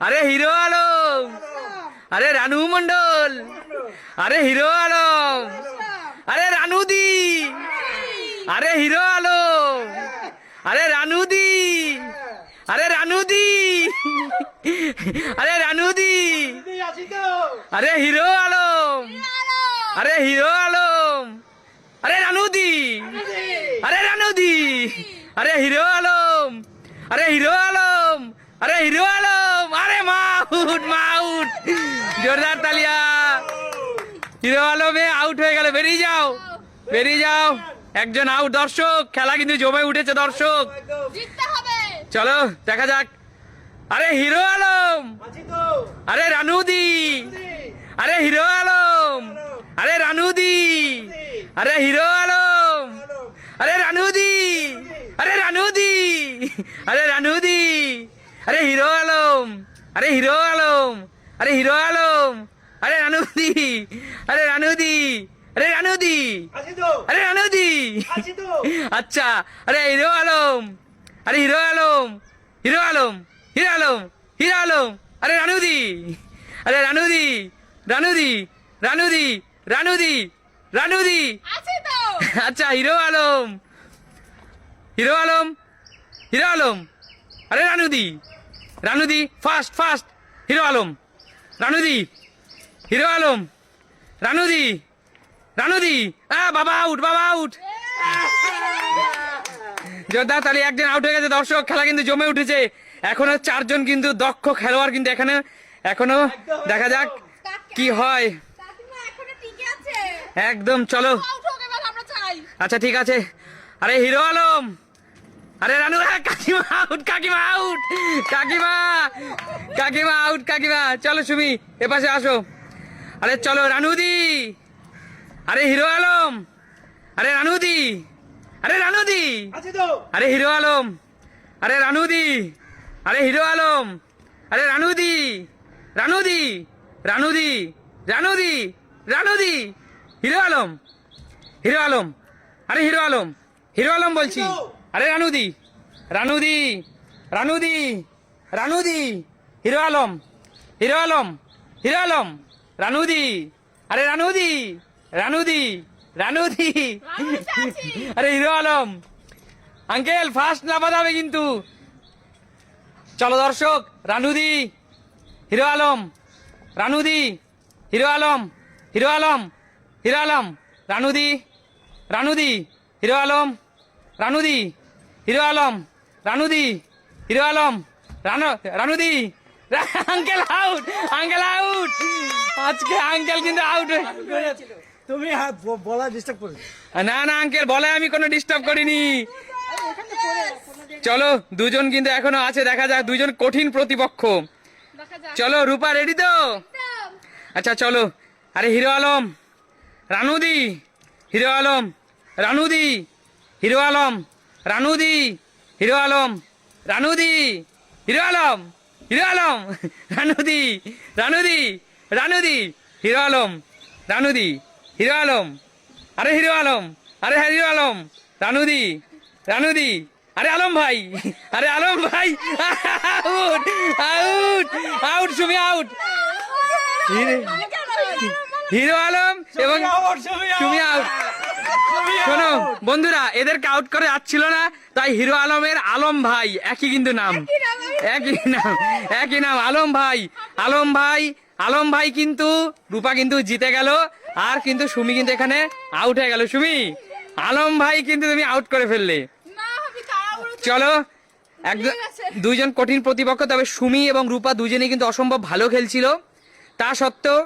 আরে হিরো আলম, আরে রানু মন্ডল, আরে হিরো আলম, আরে রানুদি, আরে হিরো আলম, আরে রানুদি, আরে রানুদি, আরে রানুদি, আরে হিরো আলম, আরে হিরো আলম, আরে রানুদি, আরে রানুদি, আরে হিরো আলম, আরে হিরো আলম, আরে হিরো আলম, আরে মাউট মাউট, জোরদার তালিয়া। হিরো আলমে আউট হয়ে গেল, বেরিয়ে যাও, বেরিয়ে যাও, একজন আউট। দর্শক, খেলা কিন্তু জমে উঠেছে দর্শক, চলো দেখা যাক। আরে হিরো আলম, আরে রানুদি, আরে হিরো আলম, আরে রানুদি, আরে হিরো আলম, আরে রানুদি, আরে রানুদি, আরে রানুদি, আরে হিরো আলম, আরে হিরো আলম, আরে হিরো আলম, আরে রানুদি, আরে রানুদি, আরে রানুদি, আরে রানুদি, আচ্ছা, আরে হিরো আলম, আরে হিরো আলম, হিরো আলম, হিরো আলম, হিরো আলম, আরে রানুদি, আরে রানুদি, রানুদি, রানুদি, রানুদি, রানুদি, আচ্ছা হিরো আলম, হিরো আলম, হিরো আলম, আরে রানুদি, রানুদি, ফাস্ট ফাস্ট, হিরো আলম, রানুদি, হিরো আলম, রানুদি, রানুদি, বাবা আউট, বাবা আউট। জোরদার তালি, একজন আউট হয়ে গেছে দর্শক, খেলা কিন্তু জমে উঠেছে। এখনো চারজন কিন্তু দক্ষ খেলোয়াড় কিন্তু এখানে, এখনো দেখা যাক কি হয়। একদম, চলো, আচ্ছা ঠিক আছে। আরে হিরো আলম, আরে রানু, কাকিমা আউট, কাকিমা আউট, কাকিমা, কাকিমা আউট, কাকিমা। চলো সুমি, এপাশে আসো। আরে চলো রানুদি, আরে হিরো আলম, আরে রানুদি, আরে রানুদি, আরে হিরো আলম, আরে রানুদি, আরে হিরো আলম, আরে রানুদি, রানুদি, রানুদি, রানুদি, রানুদি, হিরো আলম, হিরো আলম, আরে হিরো আলম, হিরো আলম বলছি, আরে রানুদি, রানুদি, রানুদি, রানুদি, হিরো আলম, হিরো আলম, হিরো আলম, রানুদি, আরে রানুদি, রানুদি, রানুদি, আরে হিরো আলম। আঙ্কেল ফার্স্ট নামা যাবে কিন্তু। চলো দর্শক, রানুদি, হিরো আলম, রানুদি, হিরো আলম, হিরো আলম, হিরো আলম, রানুদি, রানুদি, হিরো আলম, রানুদি, হিরো আলম, রানুদি, হিরো আলম, রানুদি, আঙ্কেল আউট, আঙ্কেল আউট, আজকে আঙ্কেল কিন্তু আউট। তুমি বলা ডিস্টার্ব করো না না আঙ্কেল, বলে আমি কোনো ডিস্টার্ব করিনি। চলো, দুজন কিন্তু এখনো আছে, দেখা যাক, দুজন কঠিন প্রতিপক্ষ। চলো রূপা, রেডি তো? আচ্ছা চলো। আরে হিরো আলম, রানুদি, হিরো আলম, রানুদি, হিরো আলম, রানুদি, হিরো আলম, রানুদি, হিরো আলম, হিরো আলম, রানুদি, রানুদি, রানুদি, হিরো আলম, রানুদি, হিরো আলম, আরে হিরো আলম, আরে হিরো আলম, রানুদি, রানুদি, আরে আলম ভাই, আরে আলম ভাই, out, out, out, Sumi out. Hero Alam এবং সুমি আউট। শোনো বন্ধুরা, এদেরকে আউট করে যাচ্ছিল না, তাই হিরো আলমের আলম ভাই, একই কিন্তু নাম, একই নাম, একই নাম, আলম ভাই, আলম ভাই, আলম ভাই কিন্তু, রূপা কিন্তু জিতে গেল, আর কিন্তু সুমি কিন্তু এখানে আউট হয়ে গেল। সুমি, আলম ভাই কিন্তু তুমি আউট করে ফেললে। চলো, একদম দুইজন কঠিন প্রতিপক্ষ, তবে সুমি এবং রূপা দুজনেই কিন্তু অসম্ভব ভালো খেলছিল, তা সত্ত্বেও